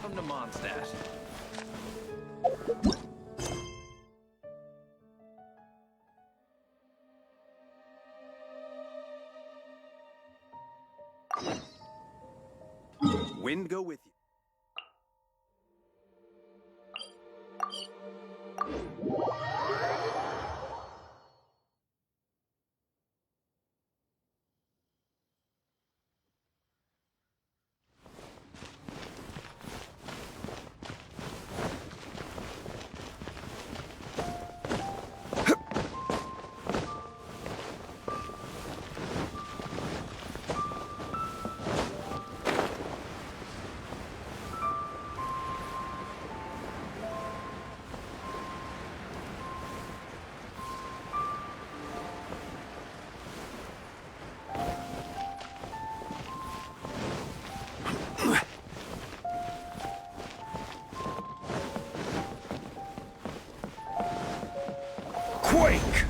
Welcome to Mondstadt. Wind go with you. Quake!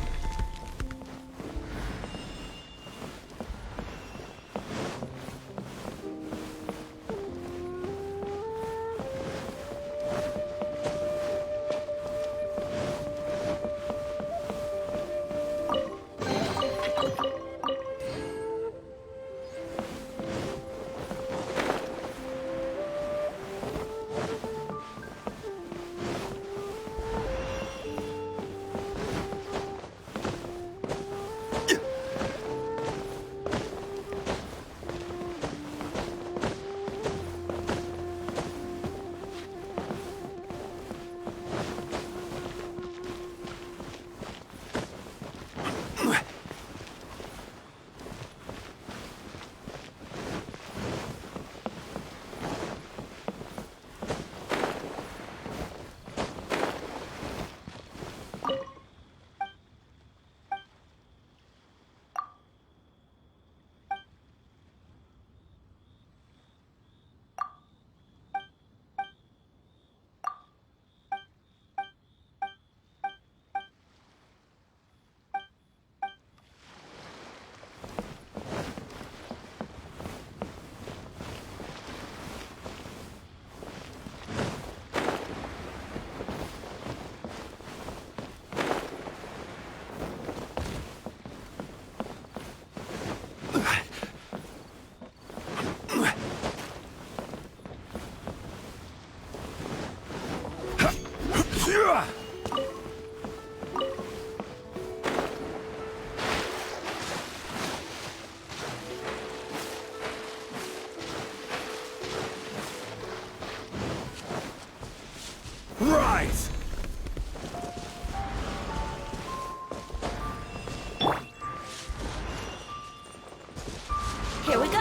Rise! Here we go!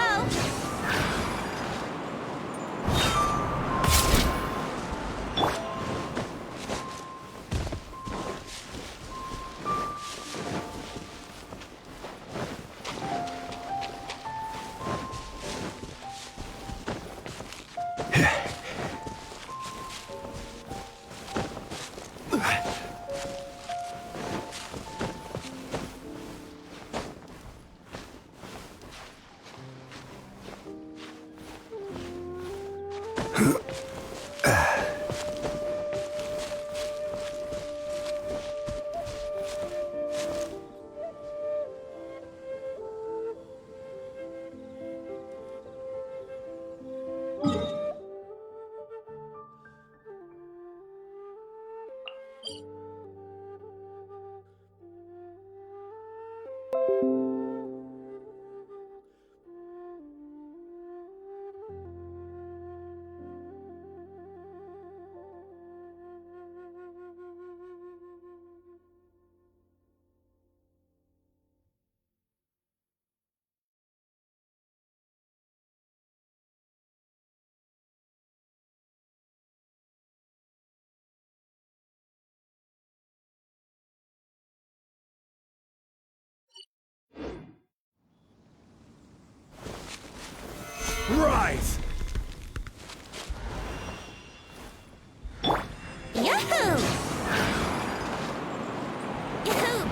Rise! Yahoo! Yahoo!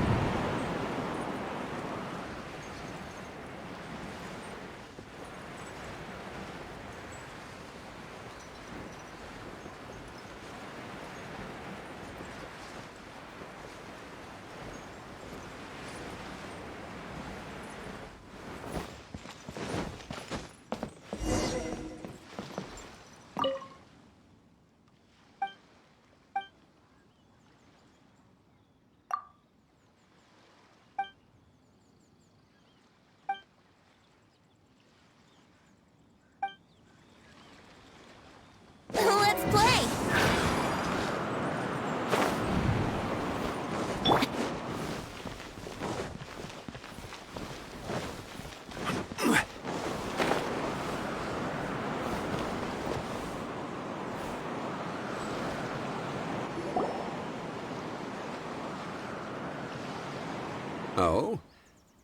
Oh?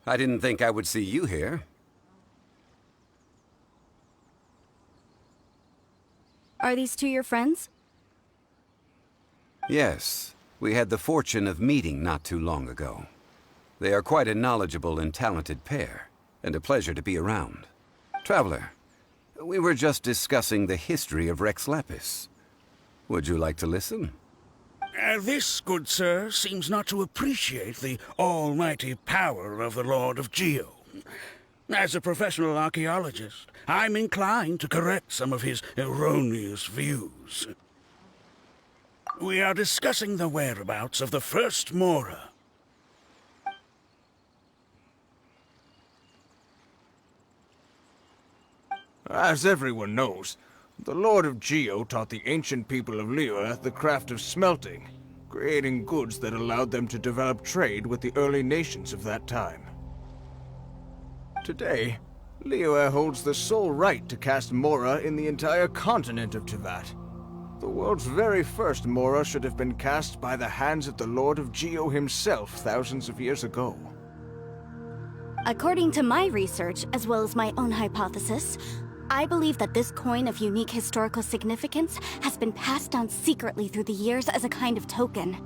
I didn't think I would see you here. Are these two your friends? Yes. We had the fortune of meeting not too long ago. They are quite a knowledgeable and talented pair, and a pleasure to be around. Traveler, we were just discussing the history of Rex Lapis. Would you like to listen? This, good sir, seems not to appreciate the almighty power of the Lord of Geo. As a professional archaeologist, I'm inclined to correct some of his erroneous views. We are discussing the whereabouts of the first Mora. As everyone knows, the Lord of Geo taught the ancient people of Liyue the craft of smelting, creating goods that allowed them to develop trade with the early nations of that time. Today, Liyue holds the sole right to cast Mora in the entire continent of Teyvat. The world's very first Mora should have been cast by the hands of the Lord of Geo himself thousands of years ago. According to my research, as well as my own hypothesis, I believe that this coin of unique historical significance has been passed down secretly through the years as a kind of token.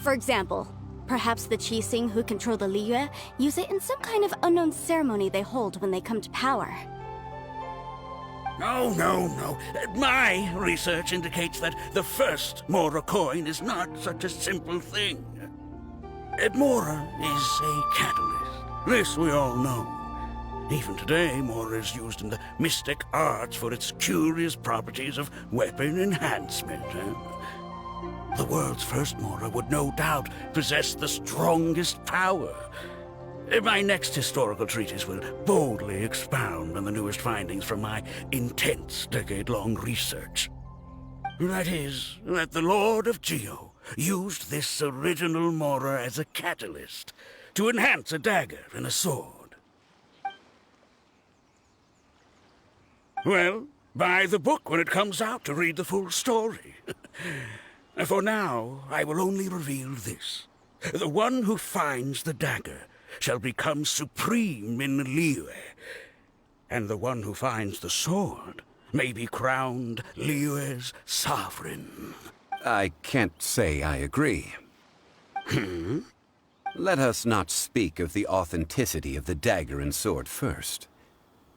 For example, perhaps the Qixing who control the Liyue use it in some kind of unknown ceremony they hold when they come to power. No. My research indicates that the first Mora coin is not such a simple thing. Mora is a catalyst. This we all know. Even today, Mora is used in the mystic arts for its curious properties of weapon enhancement. The world's first Mora would no doubt possess the strongest power. My next historical treatise will boldly expound on the newest findings from my intense decade-long research. That is, that the Lord of Geo used this original Mora as a catalyst to enhance a dagger and a sword. Well, buy the book when it comes out to read the full story. For now, I will only reveal this. The one who finds the dagger shall become supreme in Liyue, and the one who finds the sword may be crowned Liyue's sovereign. I can't say I agree. Let us not speak of the authenticity of the dagger and sword first.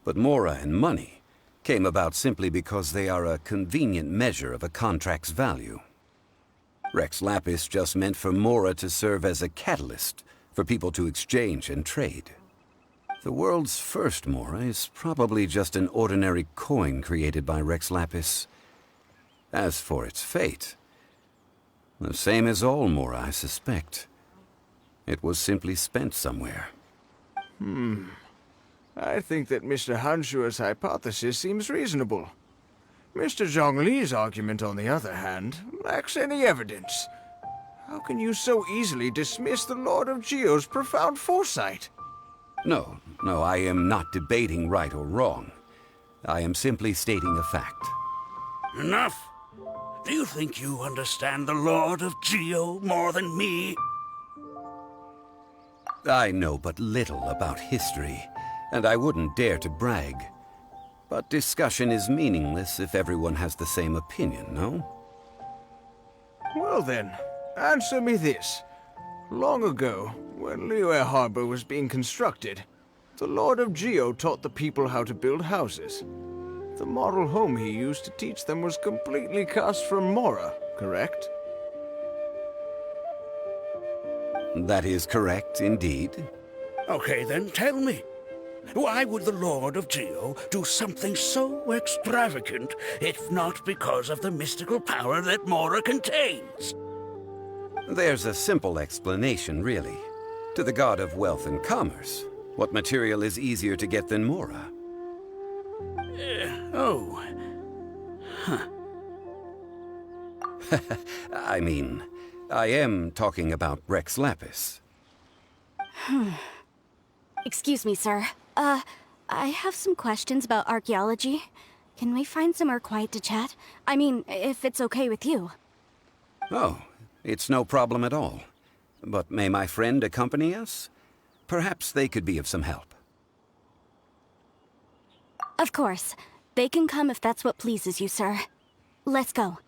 But Mora and money came about simply because they are a convenient measure of a contract's value. Rex Lapis just meant for Mora to serve as a catalyst for people to exchange and trade. The world's first Mora is probably just an ordinary coin created by Rex Lapis. As for its fate, the same as all Mora, I suspect. It was simply spent somewhere. I think that Mr. Hanshua's hypothesis seems reasonable. Mr. Zhongli's argument, on the other hand, lacks any evidence. How can you so easily dismiss the Lord of Geo's profound foresight? No, I am not debating right or wrong. I am simply stating a fact. Enough! Do you think you understand the Lord of Geo more than me? I know but little about history, and I wouldn't dare to brag. But discussion is meaningless if everyone has the same opinion, no? Well then, answer me this. Long ago, when Liyue Harbor was being constructed, the Lord of Geo taught the people how to build houses. The model home he used to teach them was completely cast from Mora, correct? That is correct, indeed. Okay, then tell me. Why would the Lord of Geo do something so extravagant, if not because of the mystical power that Mora contains? There's a simple explanation, really. To the god of wealth and commerce, what material is easier to get than Mora? I mean, I am talking about Rex Lapis. Excuse me, sir. I have some questions about archaeology. Can we find somewhere quiet to chat? I mean, if it's okay with you. Oh, it's no problem at all. But may my friend accompany us? Perhaps they could be of some help. Of course. They can come if that's what pleases you, sir. Let's go.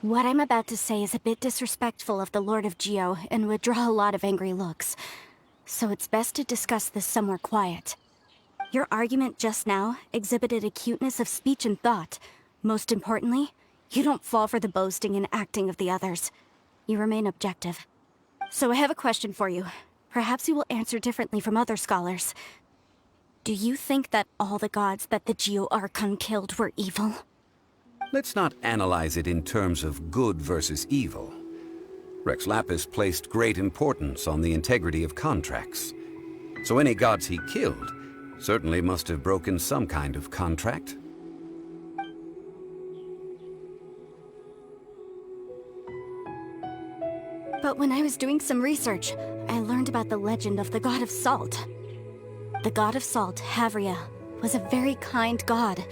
What I'm about to say is a bit disrespectful of the Lord of Geo and would draw a lot of angry looks. So it's best to discuss this somewhere quiet. Your argument just now exhibited acuteness of speech and thought. Most importantly, you don't fall for the boasting and acting of the others. You remain objective. So I have a question for you. Perhaps you will answer differently from other scholars. Do you think that all the gods that the Geo Archon killed were evil? Let's not analyze it in terms of good versus evil. Rex Lapis placed great importance on the integrity of contracts. So any gods he killed certainly must have broken some kind of contract. But when I was doing some research, I learned about the legend of the god of salt. The god of salt, Havria, was a very kind god,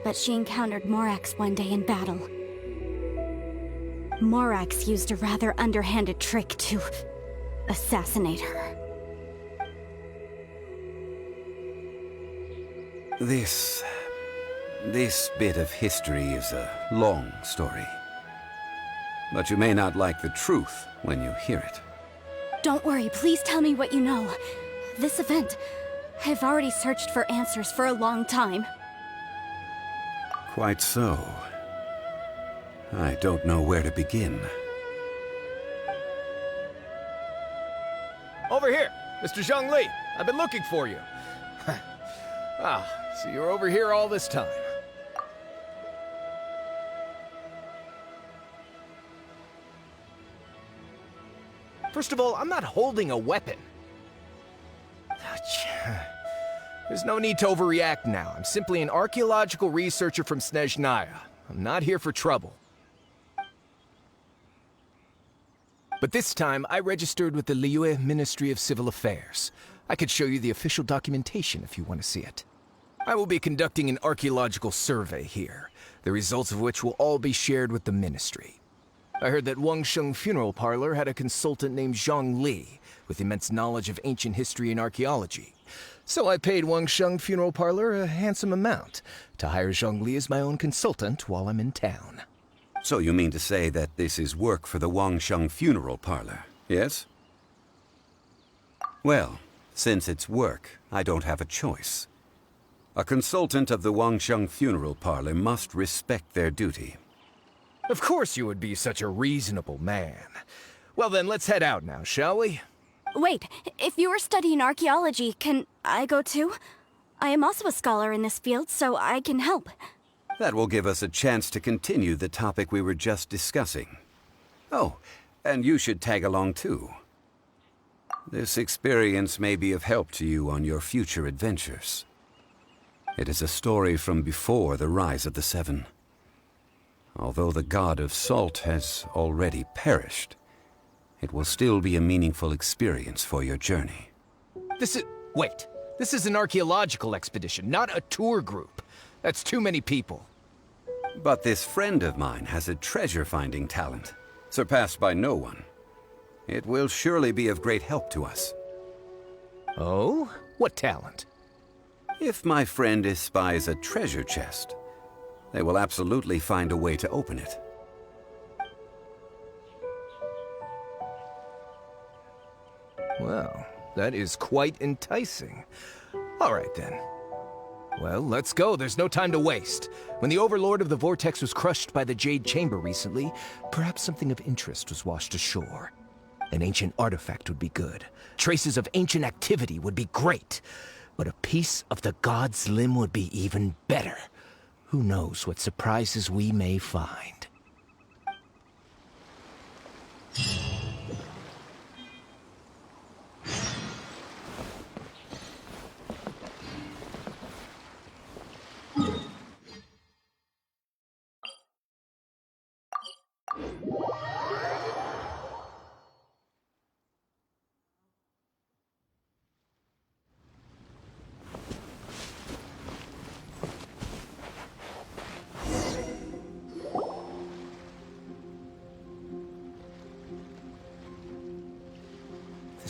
but she encountered Morax one day in battle. Morax used a rather underhanded trick to assassinate her. This bit of history is a long story. But you may not like the truth when you hear it. Don't worry, please tell me what you know. This event, I've already searched for answers for a long time. Quite so. I don't know where to begin. Over here, Mr. Zhongli. I've been looking for you. So you're over here all this time. First of all, I'm not holding a weapon. There's no need to overreact now. I'm simply an archaeological researcher from Snezhnaya. I'm not here for trouble. But this time, I registered with the Liyue Ministry of Civil Affairs. I could show you the official documentation if you want to see it. I will be conducting an archaeological survey here, the results of which will all be shared with the ministry. I heard that Wangsheng Funeral Parlor had a consultant named Zhongli, with immense knowledge of ancient history and archaeology. So I paid Wangsheng Funeral Parlor a handsome amount to hire Zhongli as my own consultant while I'm in town. So you mean to say that this is work for the Wangsheng Funeral Parlor, yes? Well, since it's work, I don't have a choice. A consultant of the Wangsheng Funeral Parlor must respect their duty. Of course you would be such a reasonable man. Well then, let's head out now, shall we? Wait, if you are studying archaeology, can I go too? I am also a scholar in this field, so I can help. That will give us a chance to continue the topic we were just discussing. Oh, and you should tag along too. This experience may be of help to you on your future adventures. It is a story from before the rise of the Seven. Although the god of salt has already perished, it will still be a meaningful experience for your journey. Wait. This is an archaeological expedition, not a tour group. That's too many people. But this friend of mine has a treasure-finding talent, surpassed by no one. It will surely be of great help to us. Oh? What talent? If my friend espies a treasure chest, they will absolutely find a way to open it. Well, that is quite enticing. All right, then. Well, let's go. There's no time to waste. When the Overlord of the Vortex was crushed by the Jade Chamber recently, perhaps something of interest was washed ashore. An ancient artifact would be good. Traces of ancient activity would be great. But a piece of the god's limb would be even better. Who knows what surprises we may find.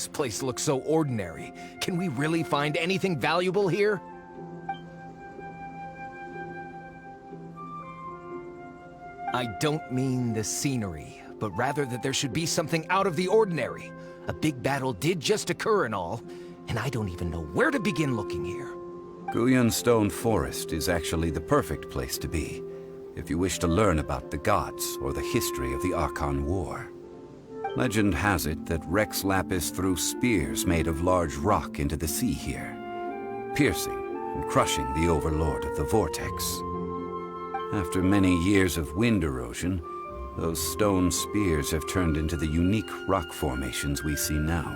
This place looks so ordinary. Can we really find anything valuable here? I don't mean the scenery, but rather that there should be something out of the ordinary. A big battle did just occur and all, and I don't even know where to begin looking here. Guyan Stone Forest is actually the perfect place to be, if you wish to learn about the gods or the history of the Archon War. Legend has it that Rex Lapis threw spears made of large rock into the sea here, piercing and crushing the Overlord of the Vortex. After many years of wind erosion, those stone spears have turned into the unique rock formations we see now.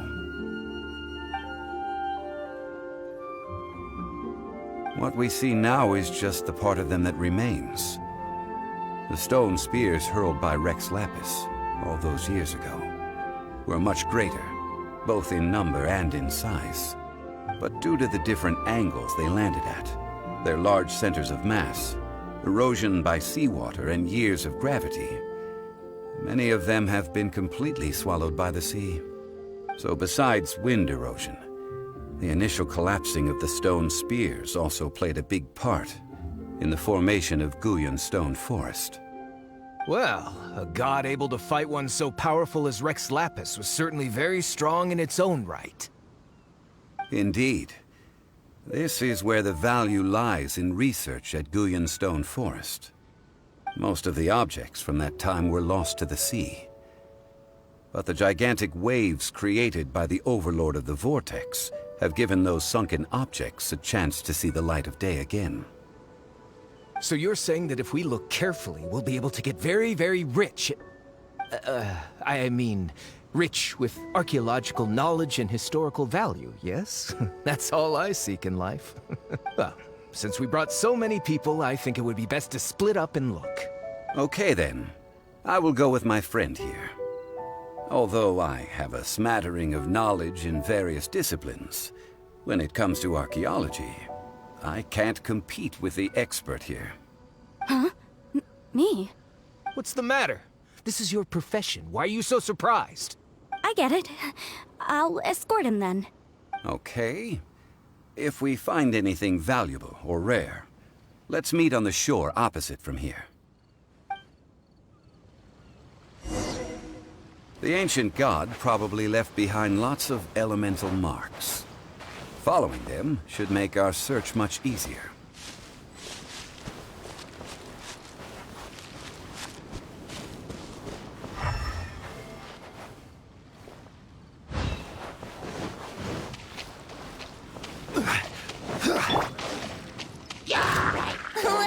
What we see now is just the part of them that remains. The stone spears hurled by Rex Lapis all those years ago were much greater, both in number and in size. But due to the different angles they landed at, their large centers of mass, erosion by seawater, and years of gravity, many of them have been completely swallowed by the sea. So besides wind erosion, the initial collapsing of the stone spears also played a big part in the formation of Guyan Stone Forest. Well, a god able to fight one so powerful as Rex Lapis was certainly very strong in its own right. Indeed. This is where the value lies in research at Guyan Stone Forest. Most of the objects from that time were lost to the sea. But the gigantic waves created by the Overlord of the Vortex have given those sunken objects a chance to see the light of day again. So you're saying that if we look carefully, we'll be able to get very, very rich. I mean, rich with archaeological knowledge and historical value, yes? That's all I seek in life. Well, since we brought so many people, I think it would be best to split up and look. Okay then. I will go with my friend here. Although I have a smattering of knowledge in various disciplines, when it comes to archaeology, I can't compete with the expert here. Huh? Me? What's the matter? This is your profession. Why are you so surprised? I get it. I'll escort him then. Okay. If we find anything valuable or rare, let's meet on the shore opposite from here. The ancient god probably left behind lots of elemental marks. Following them should make our search much easier.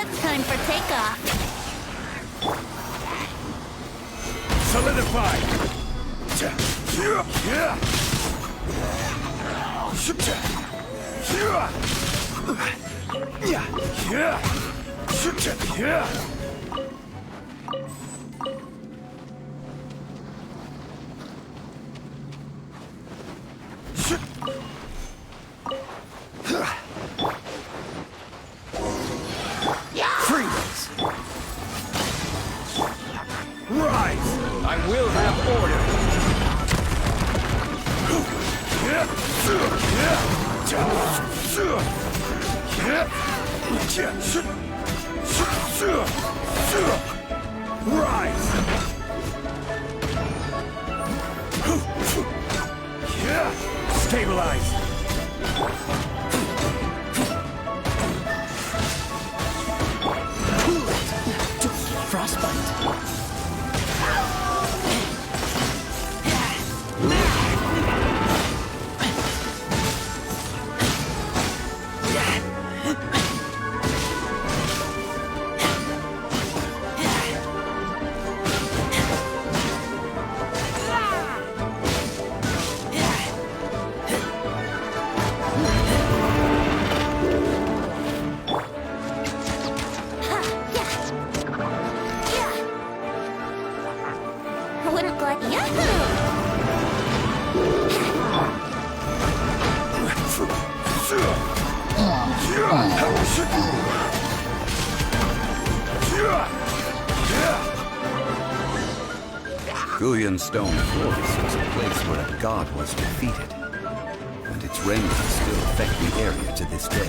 It's time for takeoff. Solidify! Freeze! Rise! I will have order. Rise! Stabilize! Frostbite. Guyan Stone Forest was a place where a god was defeated, and its remnants still affect the area to this day.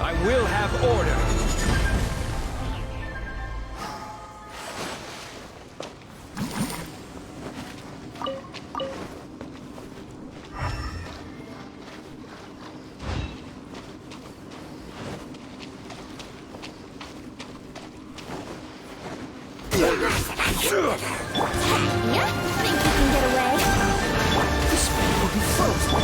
I will have order. Yeah? Think you can get away? This will be frozen.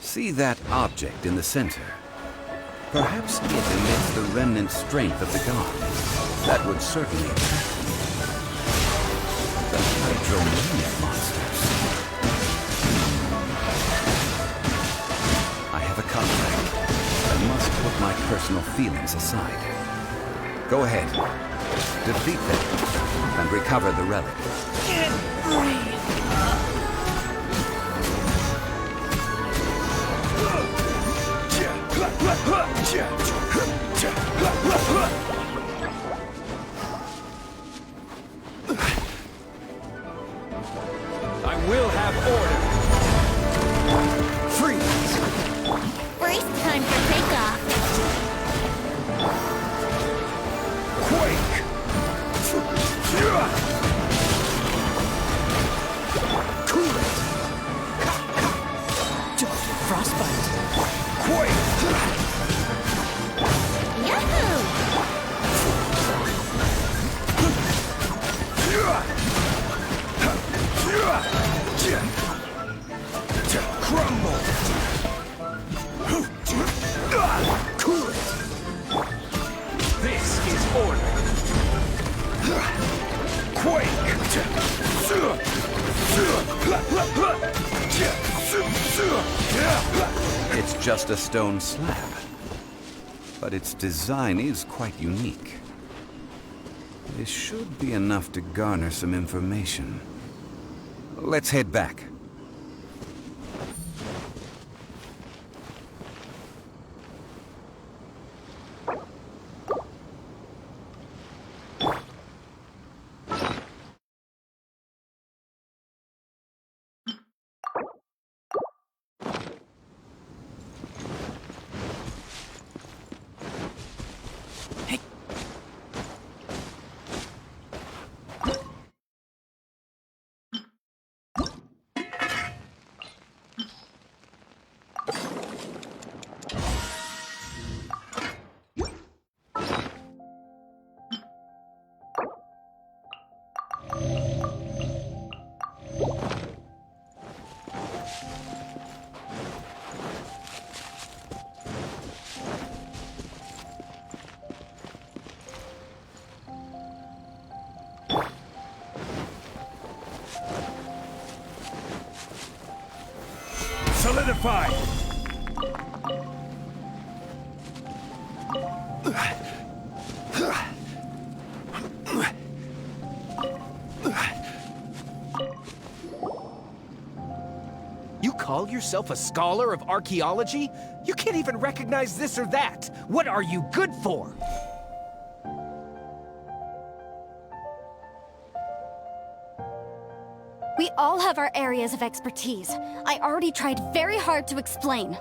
See that object in the center? Perhaps it emits the remnant strength of the god. That would certainly attract them. The hydromaniac monsters. I have a contract. I must put my personal feelings aside. Go ahead. Defeat them and recover the relic. I will have order. Freeze! Brace time for takeoff. Quake! Cool it! Frostbite! Quake! Yahoo! It's just a stone slab, but its design is quite unique. This should be enough to garner some information. Let's head back. Solidified! You call yourself a scholar of archaeology? You can't even recognize this or that. What are you good for? We all have our areas of expertise. I already tried very hard to explain.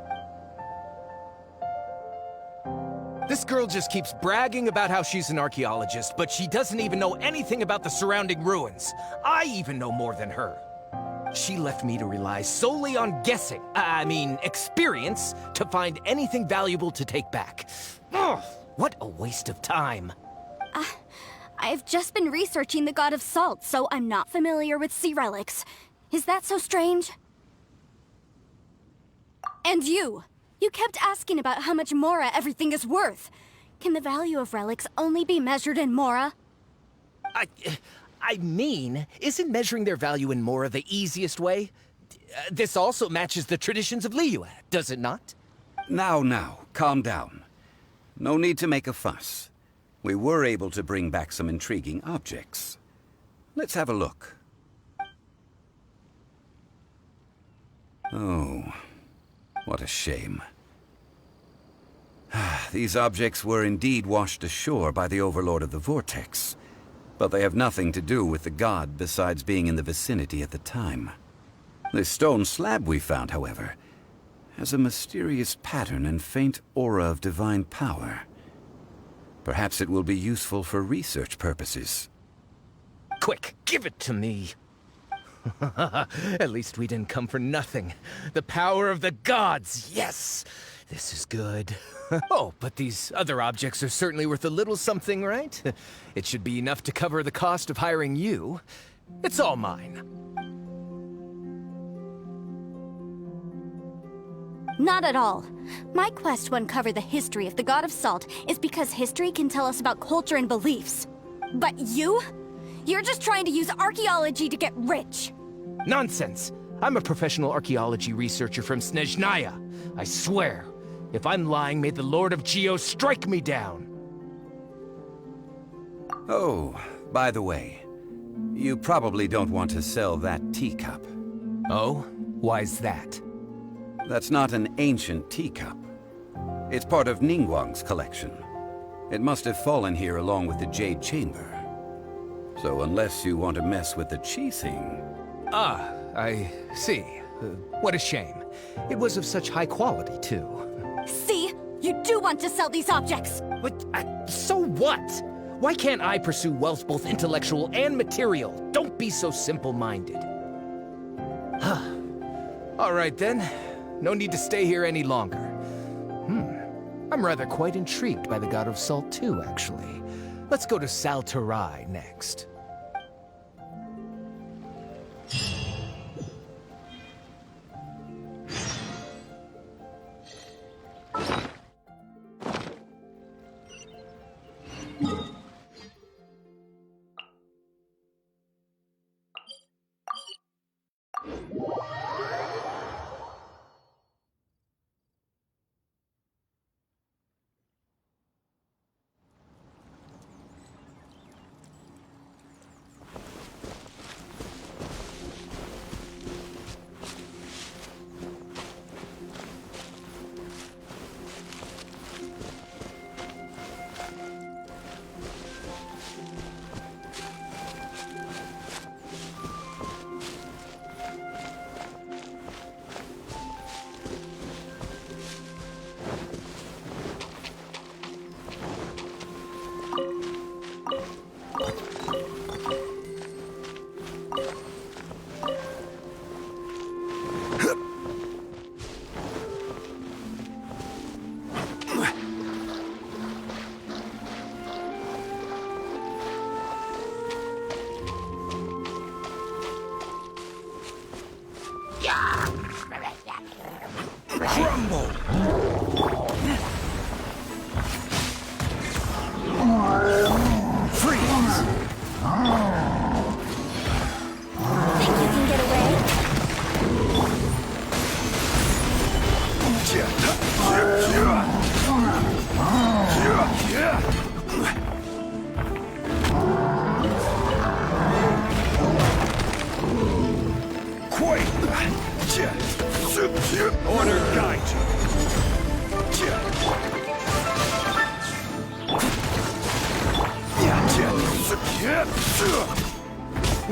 This girl just keeps bragging about how she's an archaeologist, but she doesn't even know anything about the surrounding ruins. I even know more than her. She left me to rely solely on guessing, experience, to find anything valuable to take back. Ugh, what a waste of time. I've just been researching the god of salt, so I'm not familiar with sea relics. Is that so strange? And you kept asking about how much Mora everything is worth. Can the value of relics only be measured in Mora? Isn't measuring their value in Mora the easiest way? This also matches the traditions of Liyue, does it not? Now, calm down. No need to make a fuss. We were able to bring back some intriguing objects. Let's have a look. Oh, what a shame. These objects were indeed washed ashore by the Overlord of the Vortex, but they have nothing to do with the god besides being in the vicinity at the time. This stone slab we found, however, has a mysterious pattern and faint aura of divine power. Perhaps it will be useful for research purposes. Quick, give it to me. At least we didn't come for nothing. The power of the gods, yes! This is good. Oh, but these other objects are certainly worth a little something, right? It should be enough to cover the cost of hiring you. It's all mine. Not at all. My quest to uncover the history of the God of Salt is because history can tell us about culture and beliefs. But you're just trying to use archaeology to get rich. Nonsense! I'm a professional archaeology researcher from Snezhnaya. I swear, if I'm lying, may the Lord of Geo strike me down. Oh, by the way, you probably don't want to sell that teacup. Oh? Why's that? That's not an ancient teacup. It's part of Ningguang's collection. It must have fallen here along with the Jade Chamber. So unless you want to mess with the Qixing... Ah, I see. What a shame. It was of such high quality, too. See? You do want to sell these objects! But, so what? Why can't I pursue wealth both intellectual and material? Don't be so simple-minded. All right, then. No need to stay here any longer. I'm rather quite intrigued by the God of Salt, too, actually. Let's go to Sal Tarai next. right? Crumble! Freeze! Think you can get away? Order guide you.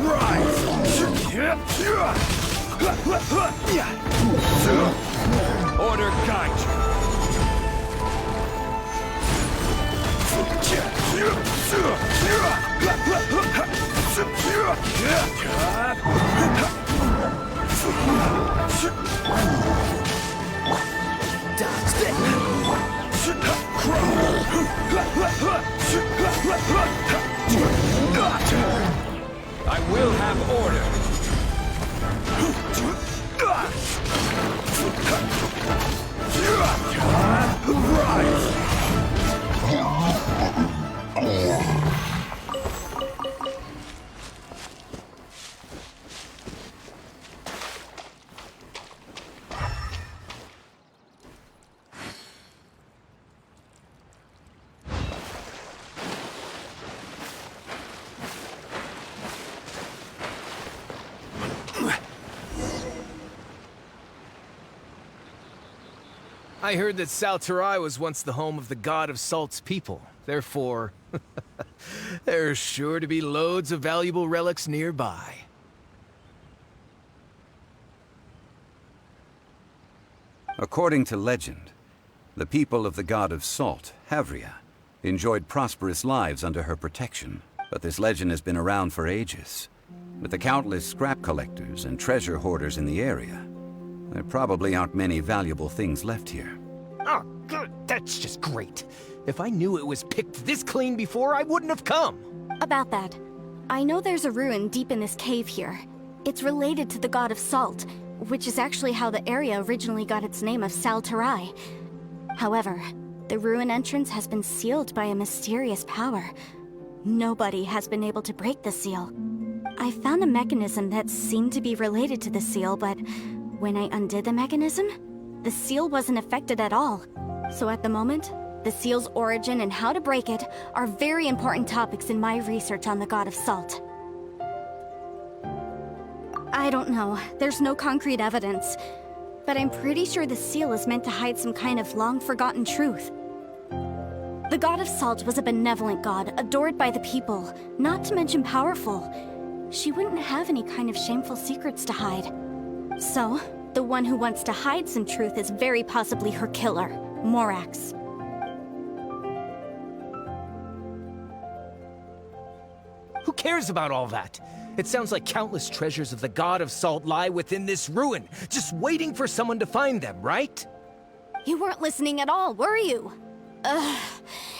Rise! Order guide you. I will have order. I heard that Salterai was once the home of the god of Salt's people. Therefore, there's sure to be loads of valuable relics nearby. According to legend, the people of the god of Salt, Havria, enjoyed prosperous lives under her protection. But this legend has been around for ages. With the countless scrap collectors and treasure hoarders in the area, there probably aren't many valuable things left here. Oh, good. That's just great. If I knew it was picked this clean before, I wouldn't have come. About that, I know there's a ruin deep in this cave here. It's related to the god of Salt, which is actually how the area originally got its name of Salterai. However, the ruin entrance has been sealed by a mysterious power. Nobody has been able to break the seal. I found a mechanism that seemed to be related to the seal, but when I undid the mechanism, the seal wasn't affected at all. So at the moment, the seal's origin and how to break it are very important topics in my research on the god of Salt. I don't know, there's no concrete evidence, but I'm pretty sure the seal is meant to hide some kind of long-forgotten truth. The god of Salt was a benevolent god, adored by the people, not to mention powerful. She wouldn't have any kind of shameful secrets to hide. So, the one who wants to hide some truth is very possibly her killer, Morax. Who cares about all that? It sounds like countless treasures of the god of Salt lie within this ruin, just waiting for someone to find them, right? You weren't listening at all, were you? Ugh.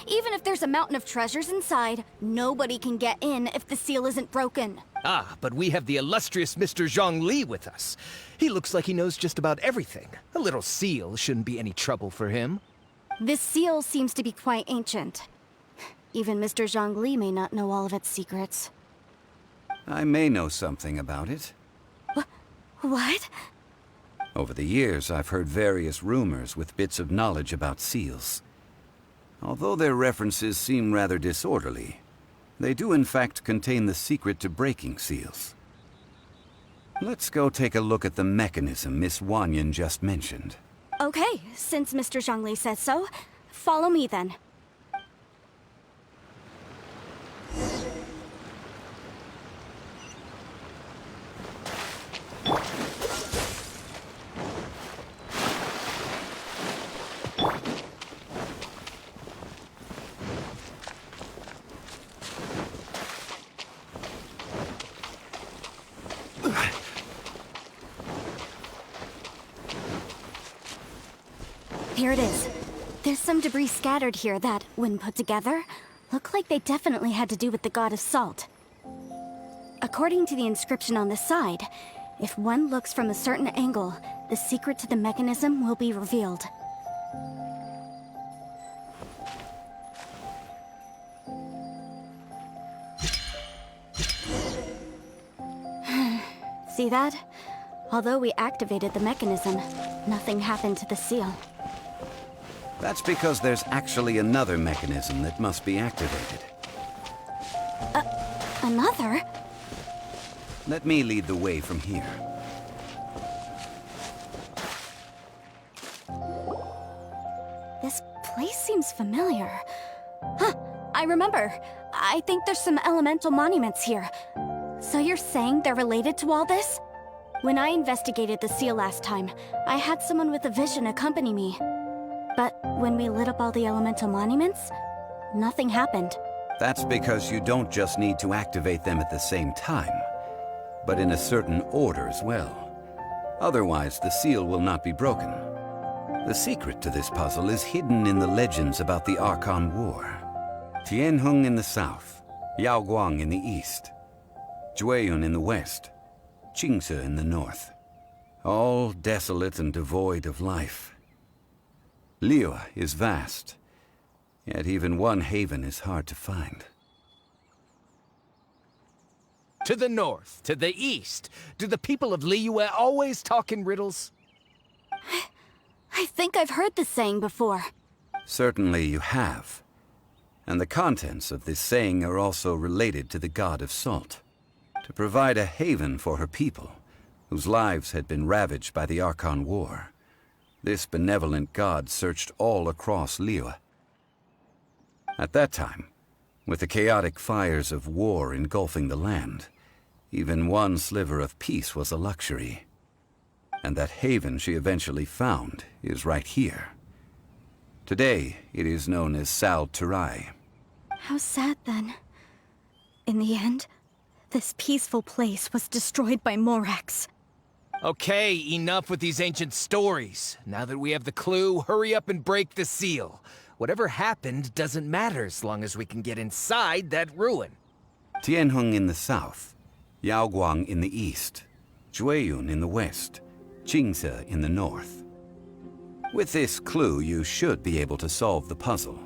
Even if there's a mountain of treasures inside, nobody can get in if the seal isn't broken. Ah, but we have the illustrious Mr. Zhongli with us. He looks like he knows just about everything. A little seal shouldn't be any trouble for him. This seal seems to be quite ancient. Even Mr. Zhongli may not know all of its secrets. I may know something about it. What? Over the years, I've heard various rumors with bits of knowledge about seals. Although their references seem rather disorderly, they do in fact contain the secret to breaking seals. Let's go take a look at the mechanism Miss Wanyan just mentioned. Okay, since Mr. Zhongli says so, follow me then. Here it is. There's some debris scattered here that, when put together, look like they definitely had to do with the god of Salt. According to the inscription on the side, if one looks from a certain angle, the secret to the mechanism will be revealed. See that? Although we activated the mechanism, nothing happened to the seal. That's because there's actually another mechanism that must be activated. Another? Let me lead the way from here. This place seems familiar. Huh, I remember. I think there's some elemental monuments here. So you're saying they're related to all this? When I investigated the seal last time, I had someone with a vision accompany me. But when we lit up all the elemental monuments, nothing happened. That's because you don't just need to activate them at the same time, but in a certain order as well. Otherwise, the seal will not be broken. The secret to this puzzle is hidden in the legends about the Archon War. Tianheng in the south, Yaoguang in the east, Jueyun in the west, Qingce in the north. All desolate and devoid of life. Liyue is vast, yet even one haven is hard to find. To the north, to the east. Do the people of Liyue always talk in riddles? I think I've heard this saying before. Certainly you have. And the contents of this saying are also related to the god of salt. To provide a haven for her people, whose lives had been ravaged by the Archon War, this benevolent god searched all across Liyue. At that time, with the chaotic fires of war engulfing the land, even one sliver of peace was a luxury. And that haven she eventually found is right here. Today, it is known as Sal Turai. How sad then. In the end, this peaceful place was destroyed by Morax. Okay, enough with these ancient stories. Now that we have the clue, hurry up and break the seal. Whatever happened doesn't matter as long as we can get inside that ruin. Tianheng in the south, Yaoguang in the east, Jueyun in the west, Qingce in the north. With this clue, you should be able to solve the puzzle.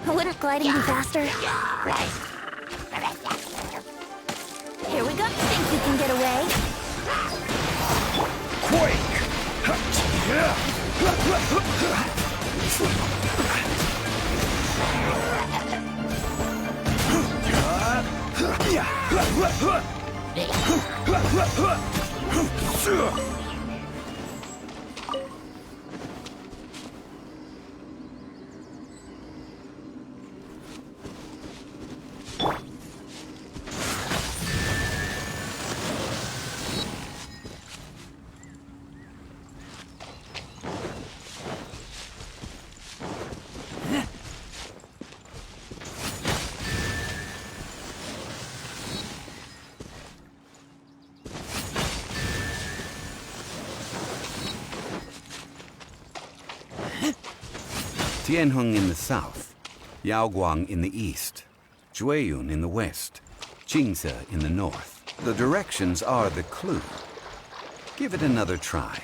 Would it glide any faster? Here we go. Think you can get away? Tianheng in the south, Yaoguang in the east, Jueyun in the west, Qingce in the north. The directions are the clue. Give it another try.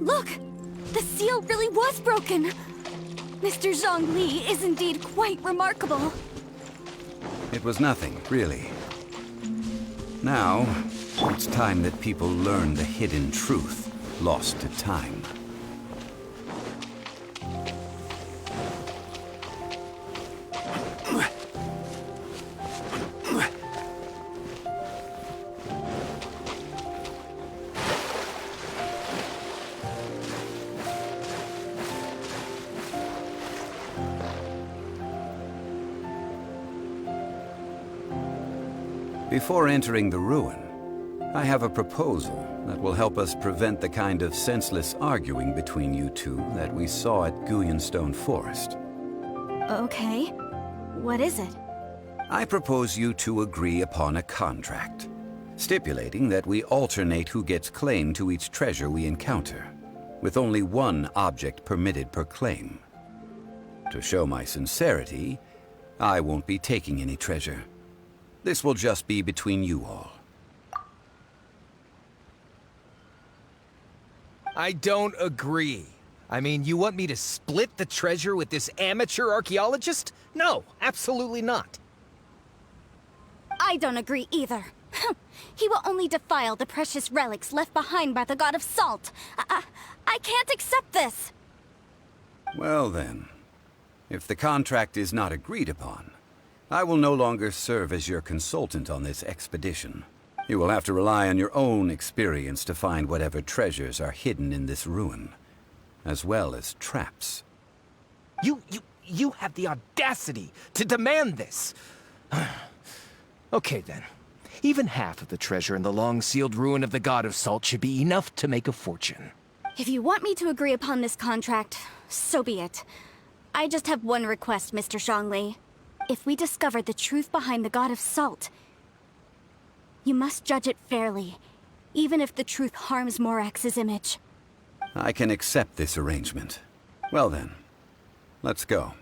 Look! The seal really was broken! Mr. Zhongli is indeed quite remarkable. It was nothing, really. Now, it's time that people learn the hidden truth lost to time. Before entering the ruin, I have a proposal. that will help us prevent the kind of senseless arguing between you two that we saw at Guyonstone Forest. Okay. What is it? I propose you two agree upon a contract, stipulating that we alternate who gets claim to each treasure we encounter, with only one object permitted per claim. To show my sincerity, I won't be taking any treasure. This will just be between you all. I don't agree. I mean, you want me to split the treasure with this amateur archaeologist? No, absolutely not. I don't agree either. He will only defile the precious relics left behind by the god of salt. I can't accept this. Well then, if the contract is not agreed upon, I will no longer serve as your consultant on this expedition. You will have to rely on your own experience to find whatever treasures are hidden in this ruin, as well as traps. You have the audacity to demand this. Okay then. Even half of the treasure in the long-sealed ruin of the God of Salt should be enough to make a fortune. If you want me to agree upon this contract, so be it. I just have one request, Mr. Zhongli. If we discover the truth behind the God of Salt, you must judge it fairly, even if the truth harms Morax's image. I can accept this arrangement. Well then, let's go.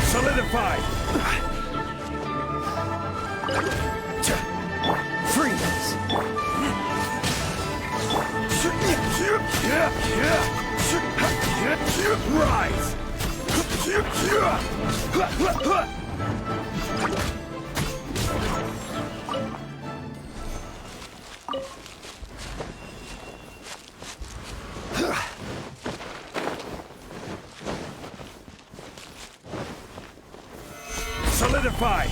Solidified! Freeze! Rise! Solidified!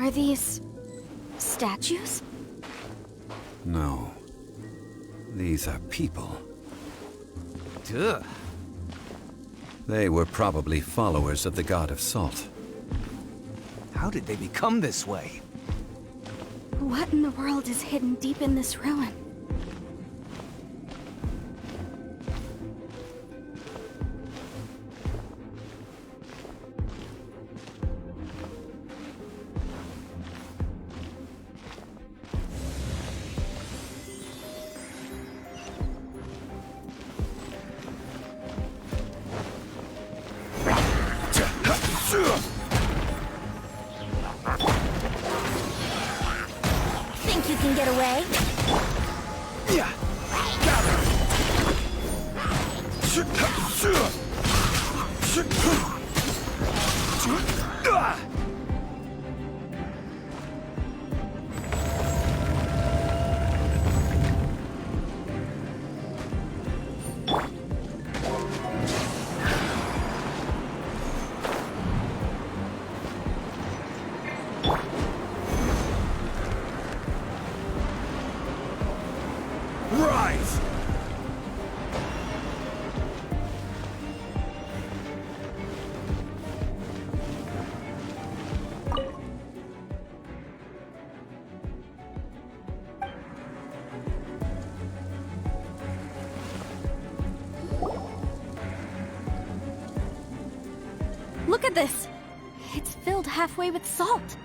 Are these statues? No. These are people. Ugh. They were probably followers of the god of salt. How did they become this way? What in the world is hidden deep in this ruin? Think you can get away? Yeah. Rise! Look at this! It's filled halfway with salt.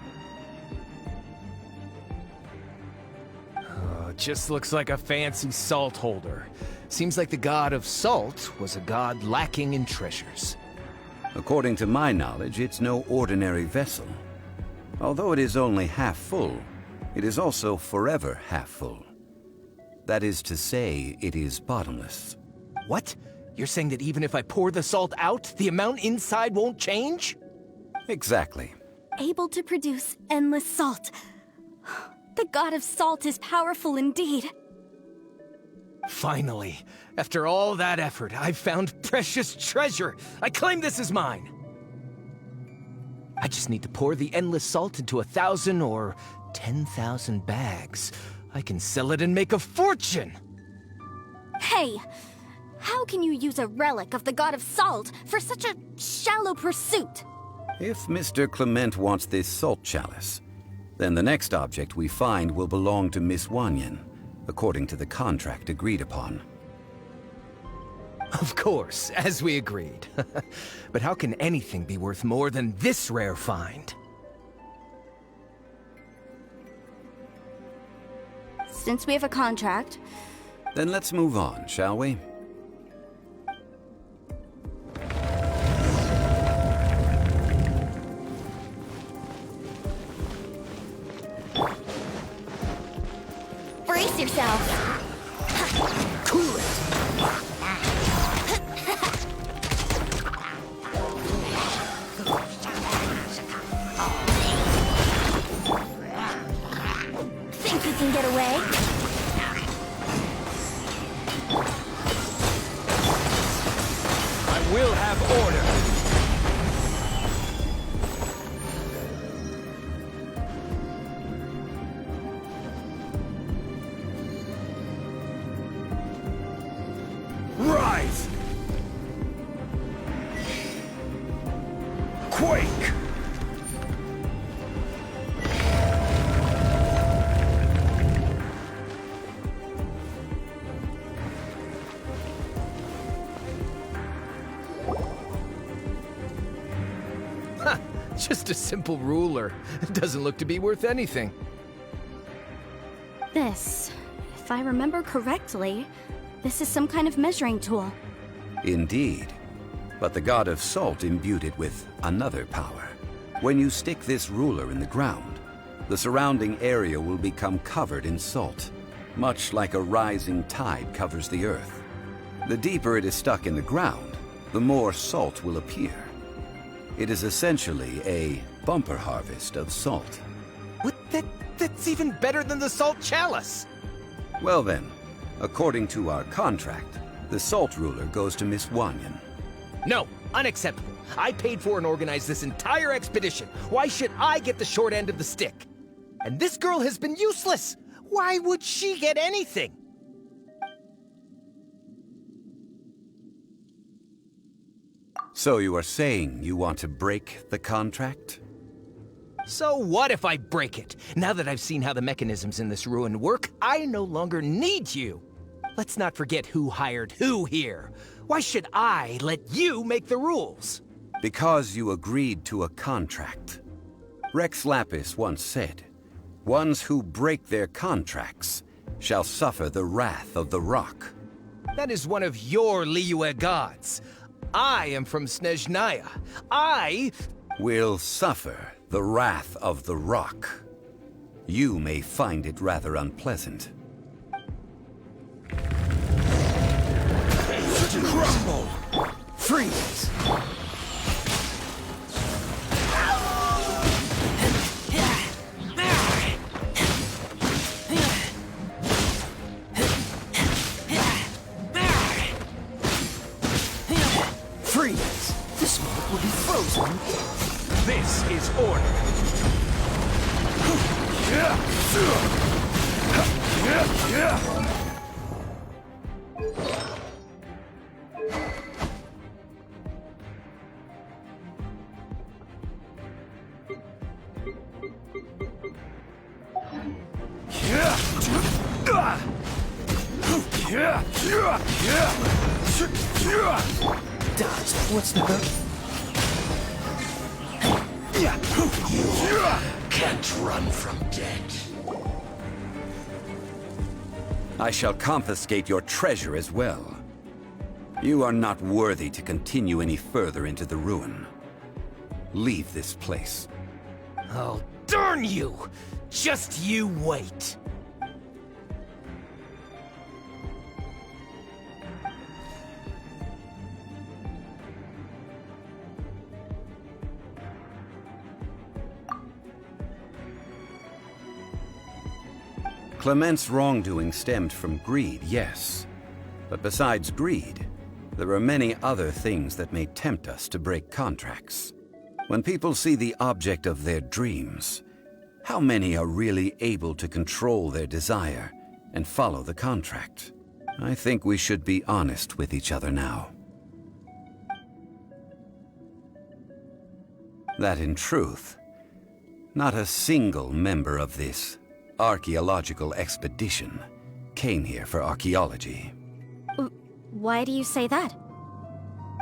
Just looks like a fancy salt holder. Seems like the god of salt was a god lacking in treasures. According to my knowledge, it's no ordinary vessel. Although it is only half full, it is also forever half full. That is to say, it is bottomless. What? You're saying that even if I pour the salt out, the amount inside won't change? Exactly. Able to produce endless salt. The god of salt is powerful indeed. Finally, after all that effort, I've found precious treasure. I claim this as mine. I just need to pour the endless salt into 1,000 or 10,000 bags. I can sell it and make a fortune! Hey! How can you use a relic of the god of salt for such a shallow pursuit? If Mr. Clement wants this salt chalice, then the next object we find will belong to Miss Wanyan, according to the contract agreed upon. Of course, as we agreed. But how can anything be worth more than this rare find? Since we have a contract, Then let's move on, shall we? brace yourself. Cool it! Think you can get away? I will have order. Rise! Quake! Ha! Just a simple ruler. It doesn't look to be worth anything. This, if I remember correctly, this is some kind of measuring tool. Indeed. But the god of salt imbued it with another power. When you stick this ruler in the ground, the surrounding area will become covered in salt, much like a rising tide covers the earth. The deeper it is stuck in the ground, the more salt will appear. It is essentially a bumper harvest of salt. What? That's even better than the salt chalice! Well then, according to our contract, the salt ruler goes to Miss Wanyan. No, Unacceptable. I paid for and organized this entire expedition. Why should I get the short end of the stick? And this girl has been useless. Why would she get anything? So you are saying you want to break the contract? So what if I break it? Now that I've seen how the mechanisms in this ruin work, I no longer need you. Let's not forget who hired who here. Why should I let you make the rules? Because you agreed to a contract. Rex Lapis once said, "Ones who break their contracts shall suffer the wrath of the rock." That is one of your Liyue gods. I am from Snezhnaya. I Will suffer the wrath of the rock. You may find it rather unpleasant. crumble. Freeze. Freeze! This smoke will be frozen. This is order. Dodge. What's the hurt? Can't run from death. I shall confiscate your treasure as well. You are not worthy to continue any further into the ruin. Leave this place. Oh, darn you! Just you wait. Clement's wrongdoing stemmed from greed, yes. But besides greed, there are many other things that may tempt us to break contracts. When people see the object of their dreams, how many are really able to control their desire and follow the contract? I think we should be honest with each other now. That in truth, not a single member of this archaeological expedition came here for archaeology. Why do you say that?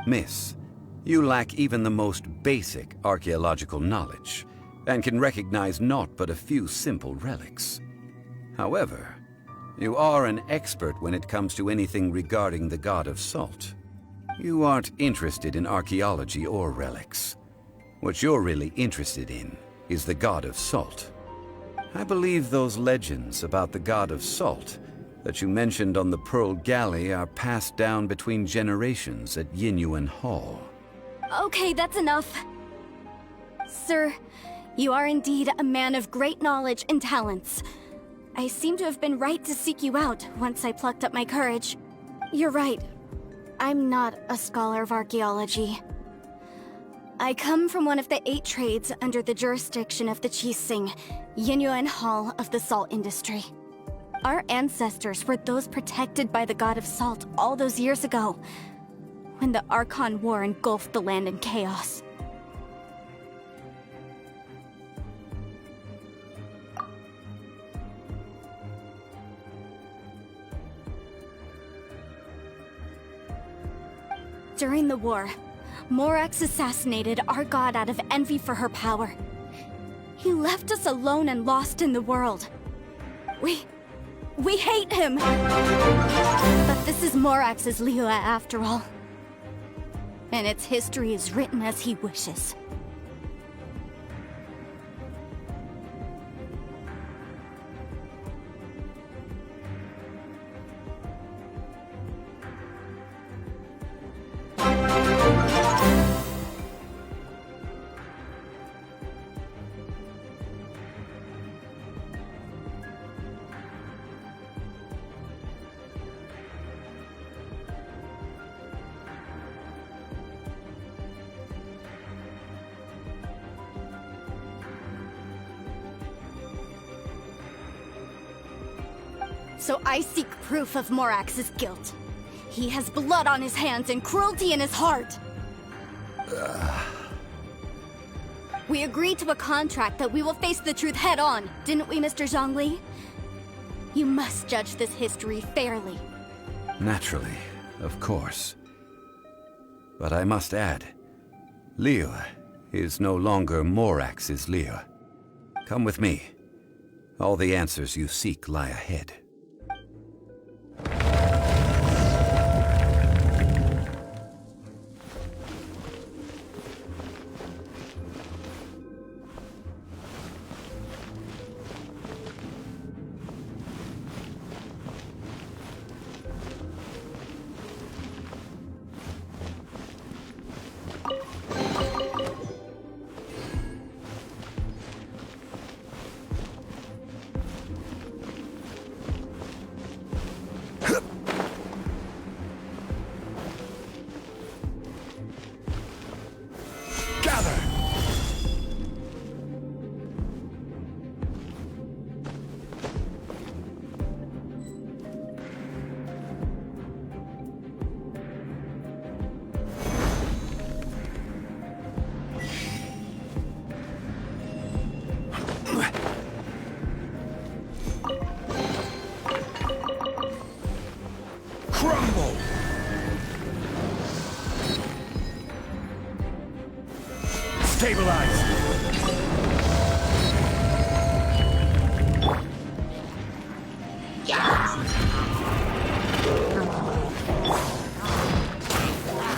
Miss, you lack even the most basic archaeological knowledge, and can recognize naught but a few simple relics. However, you are an expert when it comes to anything regarding the god of salt. You aren't interested in archaeology or relics. What you're really interested in is the god of salt. I believe those legends about the god of salt that you mentioned on the Pearl Galley are passed down between generations at Yinyuan Hall. Okay, that's enough. Sir, you are indeed a man of great knowledge and talents. I seem to have been right to seek you out once I plucked up my courage. You're right. I'm not a scholar of archaeology. I come from one of the 8 trades under the jurisdiction of the Qixing, Yinyuan Hall of the salt industry. Our ancestors were those protected by the god of salt all those years ago, when the Archon War engulfed the land in chaos. During the war, Morax assassinated our god out of envy for her power. He left us alone and lost in the world. We hate him! But this is Morax's Liyue after all. And its history is written as he wishes. So I seek proof of Morax's guilt. He has blood on his hands and cruelty in his heart. We agreed to a contract that we will face the truth head on, didn't we, Mr. Zhongli? You must judge this history fairly. Naturally, of course. But I must add, Liu is no longer Morax's Liu. Come with me. All the answers you seek lie ahead. Crumble! Stabilize!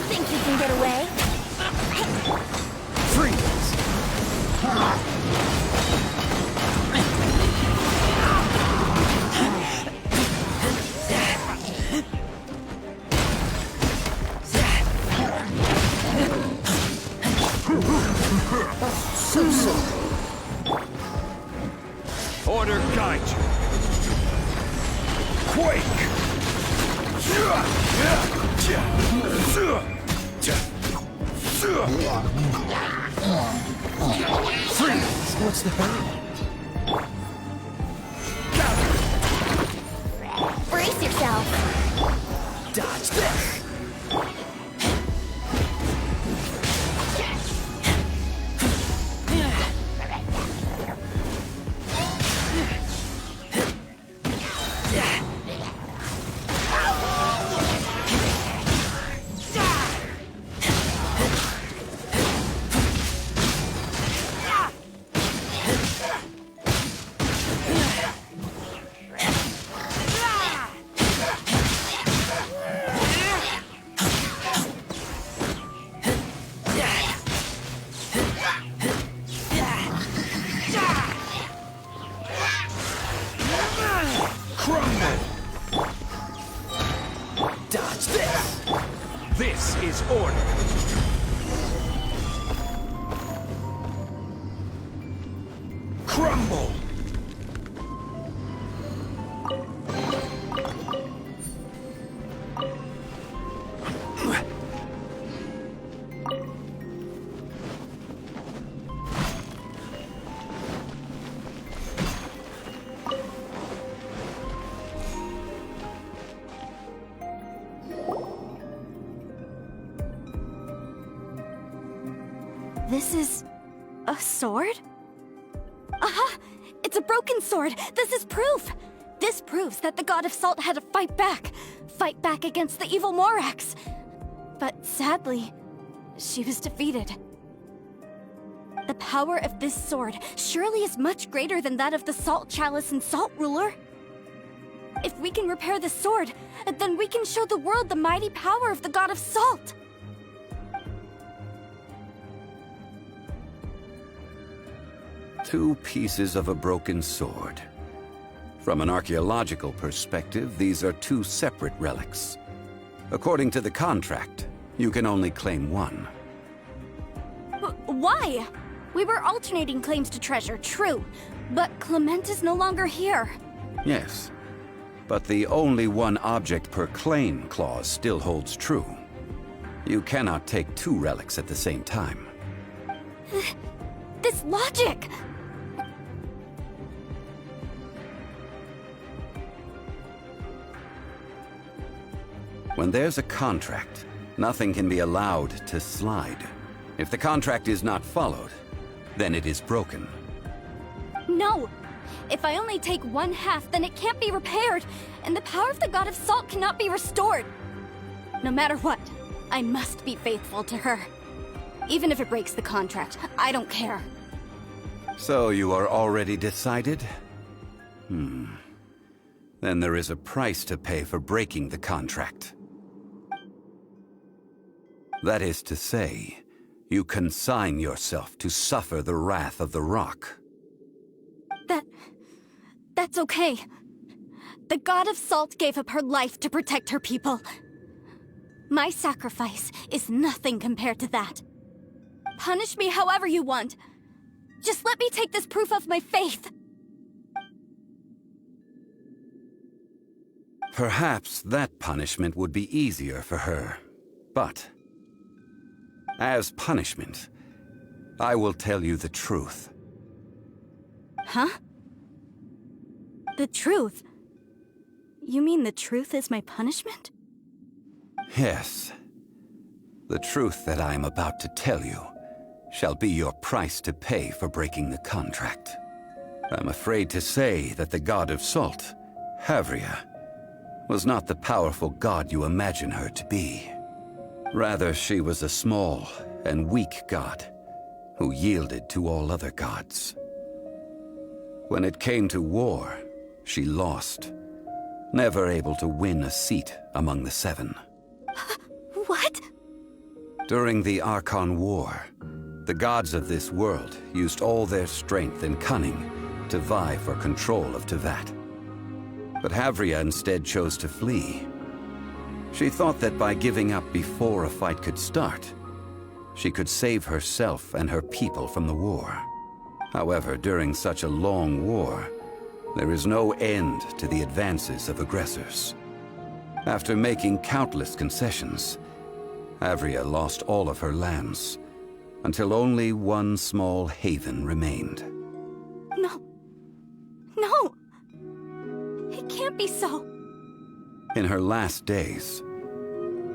Think you can get away? Freeze! Order guide you. Quake! Freeze! What's the hurry? Brace yourself! Dodge this! Dodge this! This is order! Crumble! This is a sword? Aha! It's a broken sword! This is proof! This proves that the god of salt had to fight back against the evil Morax. But sadly, she was defeated. The power of this sword surely is much greater than that of the Salt Chalice and Salt Ruler. If we can repair the sword, then we can show the world the mighty power of the god of salt. Two pieces of a broken sword. From an archaeological perspective, these are two separate relics. According to the contract, you can only claim one. Why? We were alternating claims to treasure, true. But Clement is no longer here. Yes, but the only one object per claim clause still holds true. You cannot take two relics at the same time. This logic! When there's a contract, nothing can be allowed to slide. If the contract is not followed, then it is broken. No! If I only take one half, then it can't be repaired, and the power of the God of Salt cannot be restored. No matter what, I must be faithful to her. Even if it breaks the contract, I don't care. So you are already decided? Then there is a price to pay for breaking the contract. That is to say, you consign yourself to suffer the wrath of the rock. That's okay. The God of Salt gave up her life to protect her people. My sacrifice is nothing compared to that. Punish me however you want. Just let me take this proof of my faith. Perhaps that punishment would be easier for her, but as punishment, I will tell you the truth. Huh? The truth? You mean the truth is my punishment? Yes. The truth that I am about to tell you shall be your price to pay for breaking the contract. I'm afraid to say that the God of Salt, Havria, was not the powerful god you imagine her to be. Rather, she was a small and weak god who yielded to all other gods. When it came to war, she lost, never able to win a seat among the seven. What? During the Archon War, the gods of this world used all their strength and cunning to vie for control of Teyvat. But Havria instead chose to flee. She thought that by giving up before a fight could start, she could save herself and her people from the war. However, during such a long war, there is no end to the advances of aggressors. After making countless concessions, Havria lost all of her lands, until only one small haven remained. No. No! It can't be so. In her last days,